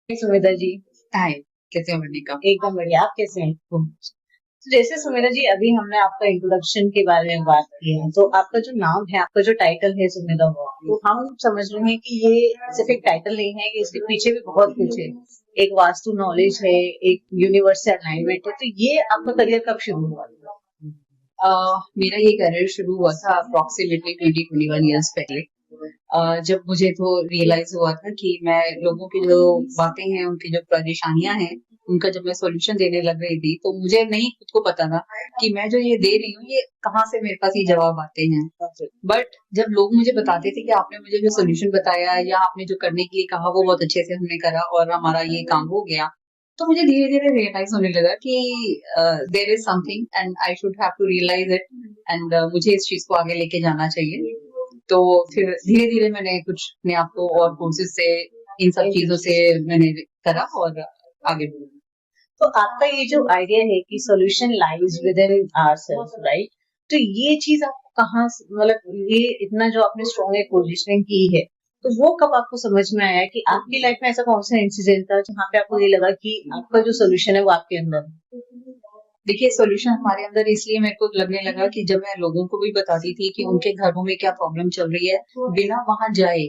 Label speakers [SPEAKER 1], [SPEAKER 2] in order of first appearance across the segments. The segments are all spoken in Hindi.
[SPEAKER 1] सुमेधा जी।
[SPEAKER 2] हाय। कैसे हो मनिका?
[SPEAKER 1] एकदम बढ़िया। आप कैसे हैं? तो जैसे सुमेधा जी, अभी हमने आपका इंट्रोडक्शन के बारे में बात की है, तो आपका जो नाम है, आपका जो टाइटल है सुमेधा, तो हम समझ रहे हैं कि ये सिर्फ एक टाइटल नहीं है, कि इसके पीछे भी बहुत कुछ है। एक वास्तु नॉलेज है, एक यूनिवर्स से अलाइनमेंट है। तो ये आपका करियर कब शुरू हुआ?
[SPEAKER 2] मेरा ये करियर शुरू हुआ था अप्रोक्सीमेटली 20-21 ईयर्स पहले। जब मुझे तो रियलाइज हुआ था कि मैं लोगों की जो बातें हैं, उनकी जो परेशानियां हैं, उनका जब मैं सॉल्यूशन देने लग रही थी, तो मुझे नहीं खुद को पता था कि मैं जो ये दे रही हूँ, ये कहाँ से मेरे पास ये जवाब आते हैं। बट जब लोग मुझे बताते थे कि आपने मुझे जो सोल्यूशन बताया या आपने जो करने के लिए कहा वो बहुत अच्छे से हमने करा और हमारा ये काम हो गया, तो मुझे धीरे धीरे रियलाइज होने लगा कि there is something and I should have to realise it and मुझे इस चीज को आगे लेके जाना चाहिए। तो फिर धीरे धीरे मैंने कुछ अपने आप को और कोर्सेज से इन सब चीजों से मैंने करा और आगे बढ़ा।
[SPEAKER 1] तो आपका ये जो आइडिया है कि solution lies within ourselves, right? तो ये चीज आपको कहाँ मतलब ये इतना जो आपने स्ट्रॉन्ग एक पोजिशनिंग की है, तो वो कब आपको समझ में आया कि आपकी लाइफ में ऐसा कौन सा इंसिडेंट था जहाँ पे आपको ये लगा कि आपका जो सोल्यूशन है वो आपके अंदर है?
[SPEAKER 2] देखिए, सॉल्यूशन हमारे अंदर इसलिए मेरे को लगने लगा कि जब मैं लोगों को भी बताती थी कि उनके घरों में क्या प्रॉब्लम चल रही है, बिना वहां जाए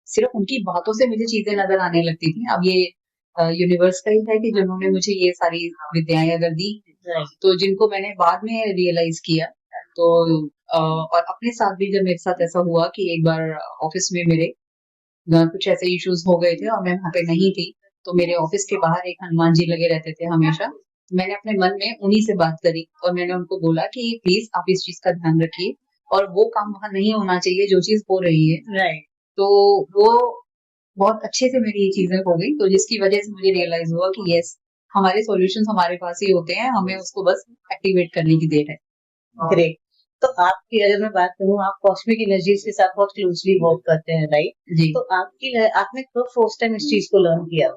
[SPEAKER 2] सिर्फ उनकी बातों से मुझे चीजें नजर आने लगती थी। अब ये यूनिवर्स का ही है कि जिन्होंने मुझे ये सारी विद्याएं अगर दी, तो जिनको मैंने बाद में रियलाइज किया। तो और अपने साथ भी जब मेरे साथ ऐसा हुआ कि एक बार ऑफिस में मेरे कुछ ऐसे इश्यूज हो गए थे और मैं वहां पे नहीं थी, तो मेरे ऑफिस के बाहर एक हनुमान जी लगे रहते थे हमेशा। मैंने अपने मन में उन्हीं से बात करी और मैंने उनको बोला कि प्लीज आप इस चीज का ध्यान रखिए और वो काम वहां नहीं होना चाहिए जो चीज हो रही है।
[SPEAKER 1] राइट।
[SPEAKER 2] तो वो बहुत अच्छे से मेरी ये चीजें हो गई, तो जिसकी वजह से मुझे रियलाइज हुआ कि यस, हमारे सॉल्यूशंस हमारे पास ही होते हैं, हमें उसको बस एक्टिवेट करने की देर है।
[SPEAKER 1] ग्रेट। तो आपकी अगर मैं बात करूँ, आप कॉस्मिक एनर्जीज के साथ बहुत क्लोजली वर्क करते हैं, राइट?
[SPEAKER 2] जी।
[SPEAKER 1] तो आपने कब फर्स्ट टाइम इस चीज को लर्न किया?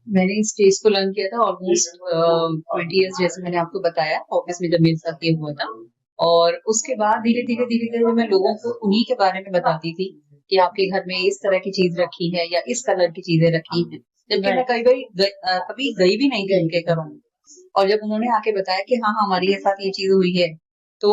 [SPEAKER 2] मैंने इस चीज को लर्न किया था ऑलमोस्ट 20 ईयर्स, जैसे मैंने आपको बताया, ऑफिस में जब मेरे साथ ये हुआ था। और उसके बाद धीरे धीरे धीरे धीरे मैं लोगों को उन्हीं के बारे में बताती थी कि आपके घर में इस तरह की चीज रखी है या इस कलर की चीजें रखी हैं, जबकि मैं कभी गई भी नहीं थी उनके घरों में। और जब उन्होंने आके बताया कि हाँ हमारे साथ ये चीज हुई है, तो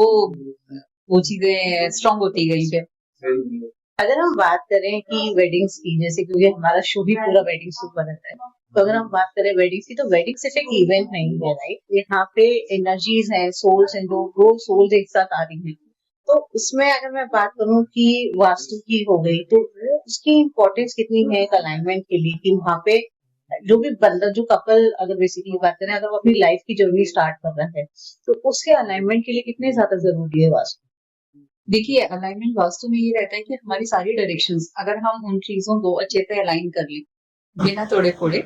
[SPEAKER 2] वो चीजें स्ट्रांग होती गई फिर।
[SPEAKER 1] अगर हम बात करें कि वेडिंग्स की, जैसे क्योंकि हमारा शो भी पूरा वेडिंग से ऊपर रहता है, तो अगर हम बात करें वेडिंग्स की, तो वेडिंग सिर्फ एक इवेंट नहीं है, राइट? यहाँ पे एनर्जीज हैं, सोल्स हैं, जो दो सोल्स एक साथ आ रही हैं। तो उसमें अगर मैं बात करूं कि वास्तु की हो गई, तो उसकी इम्पोर्टेंस कितनी है एक अलाइनमेंट के लिए, कि वहाँ पे जो भी बंदा, जो कपल, अगर बेसिकली बात करें, अगर वो अपनी लाइफ की जर्नी स्टार्ट कर रहा है, तो उसके अलाइनमेंट के लिए कितने ज्यादा जरूरी है वास्तु?
[SPEAKER 2] देखिए, अलाइनमेंट वास्तु में ये रहता है कि हमारी सारी डायरेक्शंस अगर हम उन चीजों को अच्छे से अलाइन कर लें बिना तोड़े फोड़े,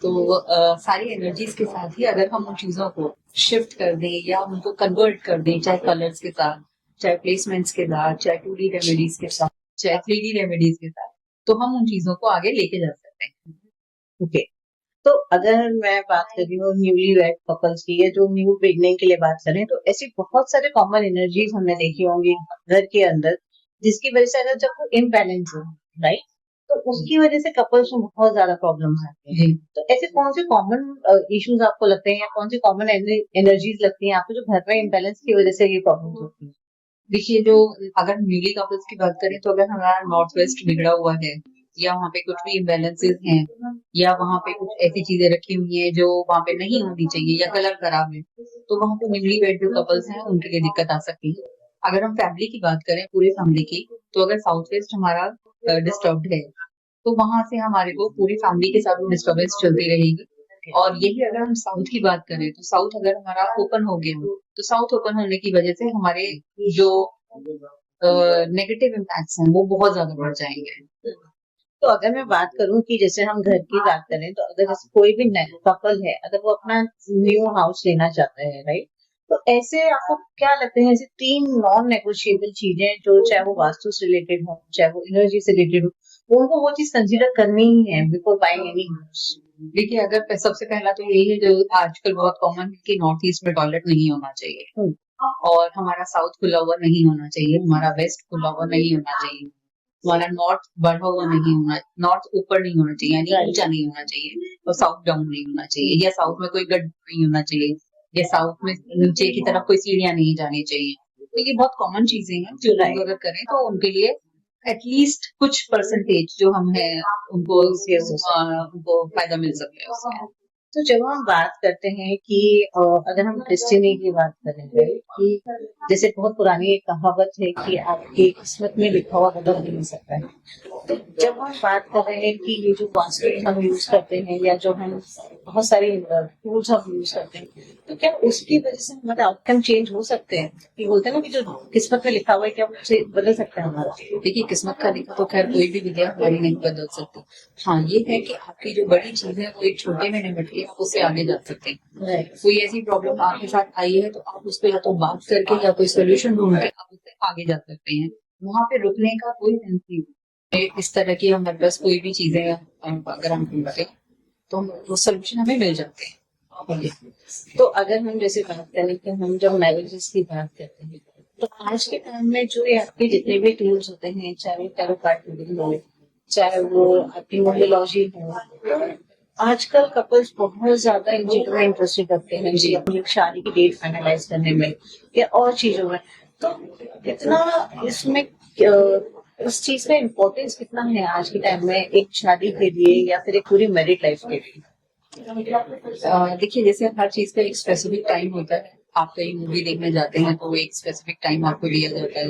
[SPEAKER 2] तो सारी एनर्जीज के साथ ही अगर हम उन चीजों को शिफ्ट कर दें या उनको कन्वर्ट कर दें, चाहे कलर्स के साथ, चाहे प्लेसमेंट्स के साथ, चाहे 2D रेमेडीज के साथ, चाहे 3D रेमेडीज के साथ, तो हम उन चीजों को आगे लेके जा सकते हैं।
[SPEAKER 1] ओके। तो अगर मैं बात कर रही हूँ न्यूली वेड कपल्स की, या जो न्यू बिगनिंग के लिए बात करें, तो ऐसी बहुत सारे कॉमन एनर्जीज हमने देखी होंगी घर के अंदर, जिसकी वजह से अगर जब वो इम्बैलेंस हो, राइट, तो उसकी वजह से कपल्स में बहुत ज्यादा प्रॉब्लम्स आती हैं। तो ऐसे कौन से कॉमन इश्यूज आपको लगते हैं, या कौन सी कॉमन एनर्जीज लगती हैं आपको, जो घर में इम्बैलेंस की वजह से ये प्रॉब्लम्स होती हैं?
[SPEAKER 2] देखिए, जो अगर न्यूली कपल्स की बात करें, तो अगर हमारा नॉर्थ वेस्ट बिगड़ा हुआ है या वहाँ पे कुछ भी इम्बेलेंसेस हैं या वहाँ पे कुछ ऐसी चीजें रखी हुई हैं जो वहाँ पे नहीं होनी चाहिए या कलर खराब है, तो वहाँ पे न्यूली वेड जो कपल्स हैं उनके लिए दिक्कत आ सकती है। अगर हम फैमिली की बात करें, पूरी फैमिली की, तो अगर साउथ वेस्ट हमारा डिस्टर्ब्ड है, तो वहां से हमारे को पूरी फैमिली के साथ वो डिस्टर्बेंस चलती रहेगी। और यही अगर हम साउथ की बात करें, तो साउथ अगर हमारा ओपन हो गया हो, तो साउथ ओपन होने की वजह से हमारे जो नेगेटिव इम्पैक्ट्स हैं वो बहुत ज्यादा बढ़ जाएंगे।
[SPEAKER 1] तो अगर मैं बात करूं कि जैसे हम घर की बात करें, तो अगर जैसे कोई भी कपल है, अगर वो अपना न्यू हाउस लेना चाहते हैं, राइट, तो ऐसे आपको क्या लगते हैं ऐसे तीन नॉन नेगोशिएबल चीजें, जो चाहे वो वास्तु से रिलेटेड हो, चाहे वो एनर्जी से रिलेटेड हो, उनको वो चीज कंसिडर करनी ही है बिफोर बाइंग एनी हाउस?
[SPEAKER 2] देखिए, अगर सबसे पहला तो यही है जो आजकल बहुत कॉमन है कि नॉर्थ ईस्ट में टॉयलेट नहीं होना चाहिए और हमारा साउथ खुला हुआ नहीं होना चाहिए, हमारा वेस्ट खुला हुआ नहीं होना चाहिए। हमारा नॉर्थ बढ़ा हुआ नहीं होना, नॉर्थ ऊपर नहीं होना चाहिए, यानी
[SPEAKER 1] Right.
[SPEAKER 2] ऊंचा नहीं होना चाहिए, और साउथ डाउन नहीं होना चाहिए, या साउथ में कोई गड्ढा नहीं होना चाहिए, या साउथ में नीचे की तरफ कोई सीढ़ियां नहीं जानी चाहिए। तो ये बहुत कॉमन चीजें हैं जो लोग
[SPEAKER 1] Right.
[SPEAKER 2] अगर करें तो उनके लिए एटलीस्ट कुछ परसेंटेज जो हम है उनको उनको फायदा मिल सकता है उसमें।
[SPEAKER 1] तो जब हम बात करते हैं कि अगर हम डेस्टिनी की बात करेंगे कि जैसे बहुत पुरानी एक कहावत है कि आपकी किस्मत में लिखा हुआ बदल नहीं सकता है। तो जब हम बात कर रहे हैं कि ये जो वास्तु हम यूज करते हैं या जो हम बहुत सारे टूल्स हम यूज करते हैं, तो क्या उसकी वजह से हमारा आउटकम चेंज हो सकते हैं? कि बोलते हैं ना कि जो किस्मत में लिखा हुआ है क्या उसे बदल सकता है हमारा?
[SPEAKER 2] देखिए, किस्मत का लिखा तो खैर कोई भी विद्या हमारी नहीं बदल सकती। हाँ, ये है कि आपकी जो बड़ी चीज है वो एक छोटे में निपट के आप उससे आगे जा सकते हैं।
[SPEAKER 1] Right.
[SPEAKER 2] कोई ऐसी प्रॉब्लम आपके साथ आई है तो आप उस पर या तो बात करके या कोई सोल्यूशन ढूंढ के आप उससे आगे जा सकते हैं। वहां पे रुकने का कोई सेंस नहीं है। इस तरह की हमारे पास कोई भी चीजें अगर हम ढूंढते हैं तो वो सोल्यूशन हमें मिल जाते हैं।
[SPEAKER 1] तो अगर हम जैसे बात करें कि हम जब मैरिजेस की बात करते हैं, तो आज के टाइम में जो ये आपके जितने भी टूल्स होते हैं, चाहे वो टैरो कार्ड रीडिंग हो, चाहे वो आपकी न्यूमरोलॉजी हो, तो आजकल कपल्स बहुत ज्यादा इन चीजों में इंटरेस्टेड रखते हैं जी, अपनी शादी की डेट फाइनलाइज करने में या और चीजों में। तो कितना इसमें उस चीज का इम्पोर्टेंस कितना है आज के टाइम में एक शादी के लिए या फिर एक पूरी मैरिड लाइफ के लिए?
[SPEAKER 2] देखिए, जैसे हर चीज का एक स्पेसिफिक टाइम होता है। आप कहीं मूवी देखने जाते हैं तो एक स्पेसिफिक टाइम आपको दिया जाता है,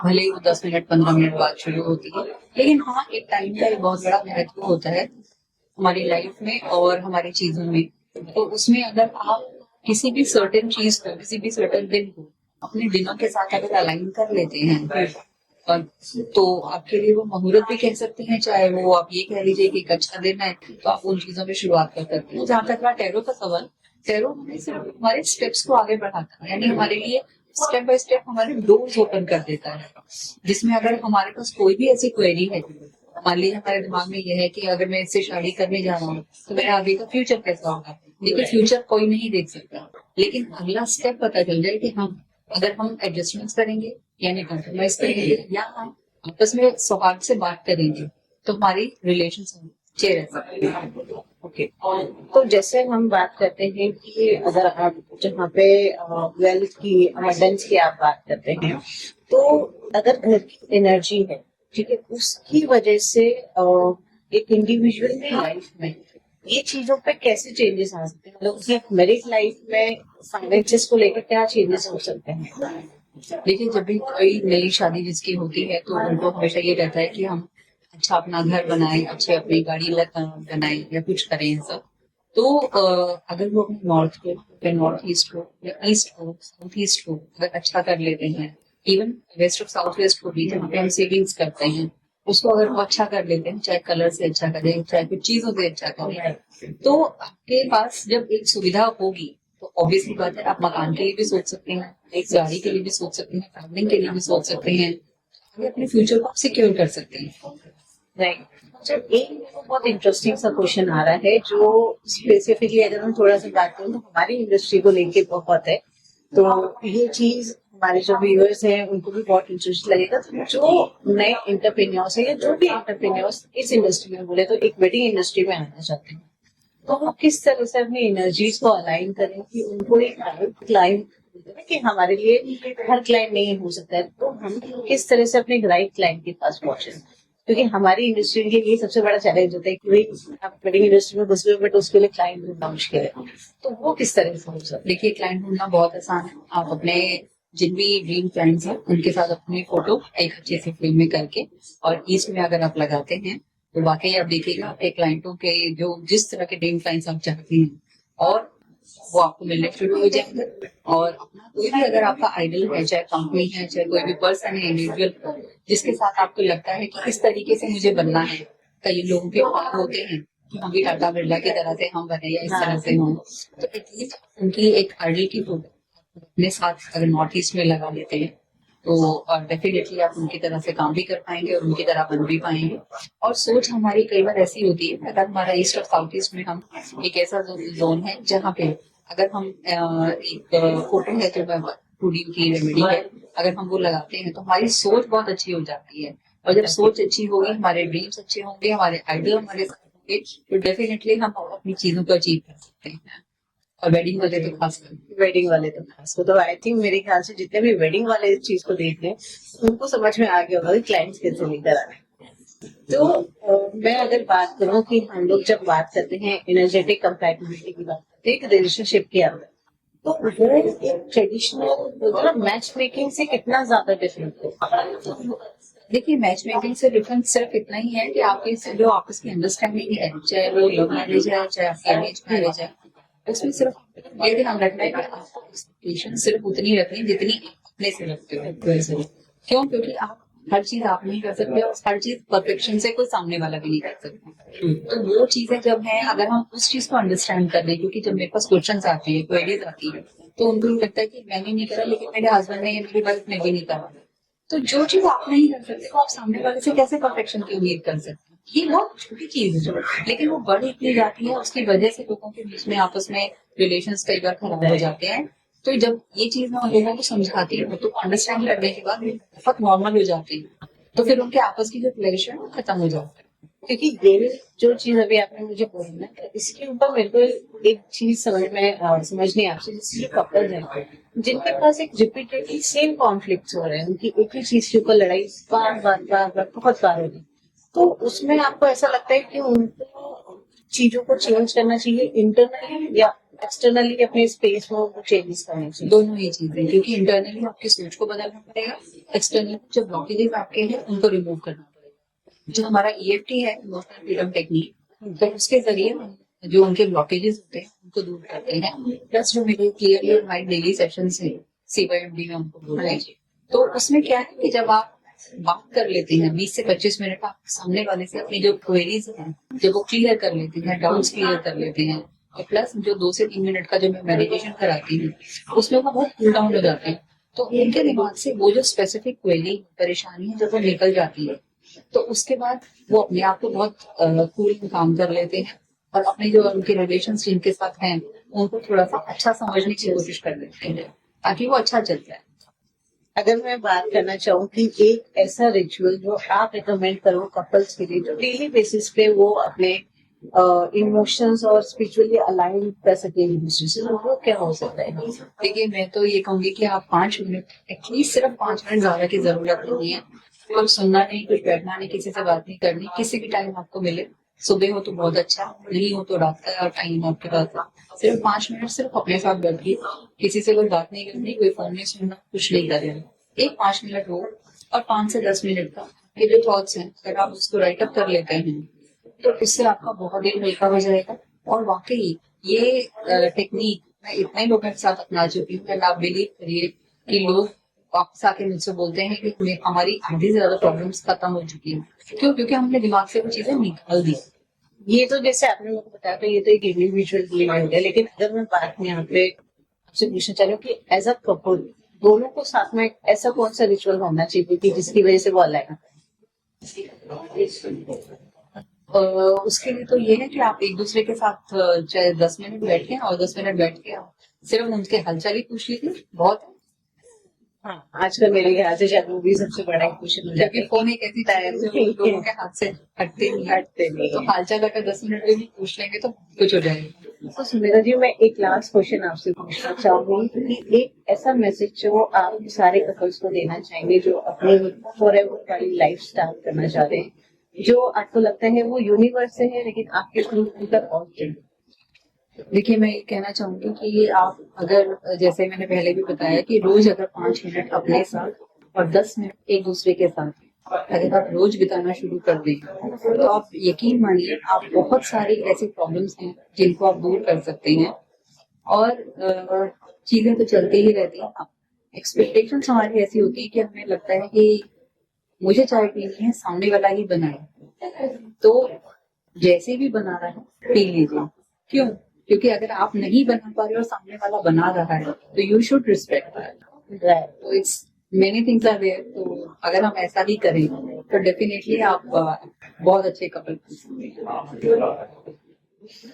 [SPEAKER 2] भले ही वो 10 मिनट 15 मिनट बाद शुरू होती है, लेकिन हाँ, एक टाइम का एक बहुत बड़ा महत्व होता है हमारी लाइफ में और हमारी चीजों में। तो उसमें अगर आप किसी भी सर्टेन चीज को, किसी भी सर्टेन दिन को अपने दिनों के साथ अगर अलाइन कर लेते हैं और तो आपके लिए वो मुहूर्त भी कह सकते हैं, चाहे वो आप ये कह लीजिए कि एक अच्छा दिन है, तो आप उन चीजों में शुरुआत कर सकते हैं। जहाँ तक रहा टैरो का सवाल, टैरो हमें सिर्फ हमारे स्टेप्स को आगे बढ़ाता है, यानी हमारे लिए स्टेप बाय स्टेप हमारे डोर्स ओपन कर देता है, जिसमें अगर हमारे पास कोई भी ऐसी क्वेरी है, मान लीजिए हमारे दिमाग में यह है कि अगर मैं इससे शादी करने जा रहा हूँ तो मेरा आगे का फ्यूचर कैसा होगा। देखिए, फ्यूचर कोई नहीं देख सकता, लेकिन अगला स्टेप पता चल जाए कि हम अगर हम एडजस्टमेंट करेंगे यानी कॉम्प्रोमाइज करेंगे या हम आपस में सौहार्द से बात करेंगे तो हमारी रिलेशन अच्छे रह सकते हैं।
[SPEAKER 1] ओके। तो जैसे हम बात करते हैं कि अगर आप जहाँ पे वेल्थ की अबंडेंस की आप बात करते हैं, तो अगर घर की एनर्जी है, ठीक है, उसकी वजह से एक इंडिविजुअल की लाइफ में ये चीजों पे कैसे चेंजेस आ सकते हैं? मतलब उसकी मैरिड लाइफ में फाइनेंसेस को लेकर क्या चेंजेस हो सकते हैं?
[SPEAKER 2] देखिए, जब भी कोई नई शादी जिसकी होती है तो उनको हमेशा ये रहता है कि हम अच्छा अपना घर बनाएं, अच्छे अपनी गाड़ी बनाएं या कुछ करें सब। तो अगर वो अपने नॉर्थ को, फिर नॉर्थ ईस्ट को या ईस्ट को, साउथ ईस्ट को अगर अच्छा कर लेते हैं, इवन वेस्ट और साउथ वेस्ट को भी जहाँ पे हम सेविंग्स करते हैं उसको अगर वो अच्छा कर लेते हैं, चाहे कलर से अच्छा करें, चाहे कुछ चीजों से अच्छा करें, तो आपके पास जब एक सुविधा होगी तो ऑब्वियसली बात है आप मकान के लिए भी सोच सकते हैं, एक गाड़ी के लिए भी सोच सकते हैं, ट्रैवलिंग के लिए भी सोच सकते हैं, अपने फ्यूचर को आप सिक्योर कर सकते हैं।
[SPEAKER 1] राइट। अच्छा, एक बहुत इंटरेस्टिंग सा क्वेश्चन आ रहा है जो स्पेसिफिकली अगर हम थोड़ा सा बात करें तो हमारी इंडस्ट्री को लेके बहुत है, तो ये चीज हमारे जो व्यूअर्स हैं उनको भी बहुत इंटरेस्ट लगेगा। तो जो नए एंटरप्रेन्योर्स है या जो भी एंटरप्रेन्योर्स इस इंडस्ट्री में, बोले तो एक वेडिंग इंडस्ट्री में आना चाहते हैं, तो हम किस तरह से अपनी एनर्जीज को अलाइन करें कि उनको एक क्लाइंट, कि हमारे लिए हर क्लाइंट नहीं हो सकता है, तो हम किस तरह से अपने राइट क्लाइंट के पास पहुंचे? क्योंकि हमारी इंडस्ट्री के लिए सबसे बड़ा चैलेंज होता है कि भाई आप वेडिंग इंडस्ट्री में घुस गए बट उसके लिए क्लाइंट ढूंढना मुश्किल है, तो वो किस तरह से हो सकता है?
[SPEAKER 2] देखिए, क्लाइंट ढूंढना बहुत आसान है। आप अपने जिन भी ड्रीम क्लाइंट्स हैं उनके साथ अपनी फोटो एक अच्छे से फ्रेम में करके और ईस्ट में अगर आप लगाते हैं तो वाकई आप देखिएगा आपके क्लाइंटों के जो जिस तरह के ड्रीम क्लाइंट्स आप चाहते हैं और वो आपको मिलने शुरू हो जाएंगे। और अपना कोई भी अगर आपका आइडल है, चाहे कंपनी है, चाहे कोई भी पर्सन है, इंडिविजुअल, जिसके साथ आपको लगता है कि इस तरीके से मुझे बनना है। कई लोगों के ख्वाब होते हैं कि हम भी टाटा बिरला की तरह से हम बने या इस तरह से हों, तो एटलीस्ट उनकी एक आइडल की फोटो अपने साथ अगर नॉर्थ ईस्ट में लगा लेते हैं तो और डेफिनेटली आप उनकी तरह से काम भी कर पाएंगे और उनकी तरह बन भी पाएंगे। और सोच हमारी कई बार ऐसी होती है, अगर हमारा ईस्ट और साउथ ईस्ट में हम एक ऐसा जोन है जहाँ पे अगर हम एक फोटो है जो 2D की रेमेडी है, अगर हम वो लगाते हैं तो हमारी सोच बहुत अच्छी हो जाती है और जब सोच अच्छी होगी, हमारे ड्रीम्स अच्छे होंगे, हमारे आइडिया हमारे साथ होंगे, तो डेफिनेटली हम अपनी चीजों को अचीव कर सकते हैं। और वेडिंग वाले तो खास कर।
[SPEAKER 1] वेडिंग वाले तो खास तो आई थिंक मेरे ख्याल से जितने भी वेडिंग वाले इस चीज को देख रहे हैं उनको समझ में आ गया होगा कि क्लाइंट्स कैसे लेकर आ रहे हैं। तो मैं अगर बात करूं कि हम लोग जब बात करते हैं एनर्जेटिक कंपैटिबिलिटी की बात करते हैं एक रिलेशनशिप के अंदर, तो वो एक ट्रेडिशनल मैच मेकिंग से कितना ज्यादा डिफरेंट है।
[SPEAKER 2] देखिए, मैच मेकिंग से डिफरेंस सिर्फ इतना ही है कि आपके जो आपस की अंडरस्टैंडिंग है, चाहे वो लव मैरिज है चाहे आपकी अरेंज मैरिज है, उसमें सिर्फ ये ध्यान रखना है कि आपको एक्सपेक्टेशन सिर्फ उतनी रखनी है जितनी आप अपने से रखते हो। क्यों? क्योंकि आप हर चीज आप नहीं कर सकते और हर चीज परफेक्शन से कोई सामने वाला भी नहीं कर सकता। तो वो चीजें जब है, अगर हम उस चीज को अंडरस्टैंड कर लें, क्योंकि जब मेरे पास क्वेश्चंस आते हैं, क्वेरीज आती है, तो उनको ये लगता है कि मैंने नहीं करा, लेकिन मेरे हस्बैंड ने या मेरी वाइफ ने भी नहीं करा। तो जो चीज आप नहीं कर सकते वो आप सामने वाले से कैसे परफेक्शन की उम्मीद कर सकते हैं? ये बहुत छोटी चीज है, लेकिन वो बढ़ इतनी जाती है, उसकी वजह से लोगों के बीच में आपस में रिलेशंस कई बार खराब हो जाते हैं। तो जब ये चीज मैं उन लोगों को समझाती हूँ तो अंडरस्टैंड करने के बाद बहुत नॉर्मल हो जाती है, तो फिर उनके आपस की जो क्लेश है वो खत्म हो जाता है।
[SPEAKER 1] क्योंकि ये जो चीज अभी आपने मुझे बोली ना, तो इसके ऊपर मेरे को एक चीज समझ नहीं आपसे, जैसे जो कपल्स हैं जिनके पास एक रिपीटेडली सेम कॉन्फ्लिक्ट हो रहे हैं, उनकी एक ही चीज के ऊपर लड़ाई बार बार बार बार बहुत बार हो रही है, तो उसमें आपको ऐसा लगता है कि उनको चीजों को चेंज करना चाहिए इंटरनली या एक्सटर्नली अपने स्पेस में उनको चेंजेस करने चाहिए?
[SPEAKER 2] दोनों ही चीजें, क्योंकि इंटरनली आपकी सोच को बदलना पड़ेगा, एक्सटर्नली जो ब्लॉकेजेस आपके हैं उनको रिमूव करना पड़ेगा। जो हमारा EFT है, इमोशनल फ्रीडम टेक्निक, तो उसके जरिए हम जो उनके ब्लॉकेजेस होते हैं उनको दूर करते हैं। प्लस जो मेरे क्लियरली और माइंड डेली सेशंस है, CYMD में हमको बोलते हैं, तो उसमें क्या है कि जब आप बात कर लेते हैं 20 से 25 मिनट आप सामने वाले से अपनी जो क्वेरीज हैं जब वो क्लियर कर लेते हैं, डाउट्स क्लियर कर लेते हैं, और प्लस जो 2 से 3 मिनट का जो मैं मेडिटेशन कराती हूँ उसमें वो बहुत कूल डाउन हो जाते हैं, तो उनके दिमाग से वो जो स्पेसिफिक क्वेरी परेशानी है जब वो निकल जाती है, तो उसके बाद वो अपने आप को बहुत कूल काम कर लेते हैं और अपने जो उनके रिलेशन जिनके साथ हैं उनको थोड़ा सा अच्छा समझने की कोशिश कर लेते हैं ताकि वो अच्छा चल जाए।
[SPEAKER 1] अगर मैं बात करना चाहूँ कि एक ऐसा रिचुअल जो आप रिकमेंड करो कपल्स के लिए जो डेली बेसिस पे वो अपने इमोशंस और स्पिरिचुअली अलाइन कर सके एक दूसरे से, तो वो क्या हो सकता है?
[SPEAKER 2] देखिए, मैं तो ये कहूंगी कि आप 5 मिनट, एटलीस्ट सिर्फ 5 मिनट ज्यादा की जरूरत नहीं है। कुछ सुनना नहीं, कुछ बैठना नहीं, किसी से बात नहीं करनी, किसी भी टाइम आपको मिले, सुबह हो तो बहुत अच्छा, नहीं हो तो रात का टाइम आपके पास, सिर्फ 5 मिनट सिर्फ अपने साथ बैठिए, किसी से कोई बात नहीं करनी, कोई फोन नहीं सुनना, कुछ नहीं करना, एक 5 मिनट हो। और 5 से 10 मिनट का ये जो थॉट्स हैं अगर आप उसको राइट अप कर लेते हैं तो इससे आपका बहुत दिन हल्का हो जाएगा। और वाकई ये टेक्निक मैं इतने लोगों के साथ अपना चुकी हूँ एंड आप बिलीव करिए कि लोग वापस आके मुझसे बोलते हैं कि हमारी आधी से ज्यादा प्रॉब्लम्स खत्म हो चुकी हैं। क्यों? क्योंकि हमने दिमाग से वो चीजें निकाल दी।
[SPEAKER 1] ये तो जैसे आपने मुझे बताया, तो ये तो एक इंडिविजुअल गेम हो गया, लेकिन अगर मैं बात यहाँ पे आपसे पूछना चाह रही हूँ कि एज अ कपल दोनों को साथ में ऐसा कौन सा रिचुअल होना चाहिए कि जिसकी वजह से वो अलाइन?
[SPEAKER 2] उसके लिए तो ये है कि आप एक दूसरे के साथ चाहे 10 मिनट बैठ के और 10 मिनट बैठ के सिर्फ उनके हालचाल ही पूछ लीजिए, बहुत है।
[SPEAKER 1] हाँ, आजकल मेरे ख्याल से शायद वो भी सबसे बड़ा क्वेश्चन हो जाता
[SPEAKER 2] क्योंकि
[SPEAKER 1] है
[SPEAKER 2] फोन एक ऐसी चीज है जो लोगों के हाथ से हटते नहीं, तो हालचाल अगर 10 मिनट में भी पूछ लेंगे तो कुछ हो जाएगा।
[SPEAKER 1] तो सुमेरा जी, मैं एक लास्ट क्वेश्चन आपसे पूछना चाहूंगी कि एक ऐसा मैसेज जो आप सारे कपल्स को देना चाहेंगे जो अपनी फॉरएवर वाली लाइफ स्टार्ट करना चाह रहे हैं, जो आपको लगता है वो यूनिवर्स से है लेकिन आपके थ्रू तक पहुंचे?
[SPEAKER 2] देखिए, मैं ये कहना चाहूंगी कि आप अगर, जैसे मैंने पहले भी बताया, कि रोज अगर 5 मिनट अपने साथ और 10 मिनट एक दूसरे के साथ अगर आप रोज बिताना शुरू कर दें तो आप यकीन मानिए आप बहुत सारी ऐसी प्रॉब्लम्स हैं जिनको आप दूर कर सकते हैं। और चीजें तो चलती ही रहती हैं। एक्सपेक्टेशंस हमारी ऐसी होती है कि हमें लगता है कि मुझे चाय पीनी है, सामने वाला ही बनाए, तो जैसे भी बना रहा है पी लीजिए। क्यों? क्योंकि अगर आप नहीं बना पा रहे और सामने वाला बना रहा है तो यू शुड रिस्पेक्ट दैट। तो it's many things are there. तो अगर हम ऐसा ही करें तो डेफिनेटली आप बहुत अच्छे कपल बन सकते हैं।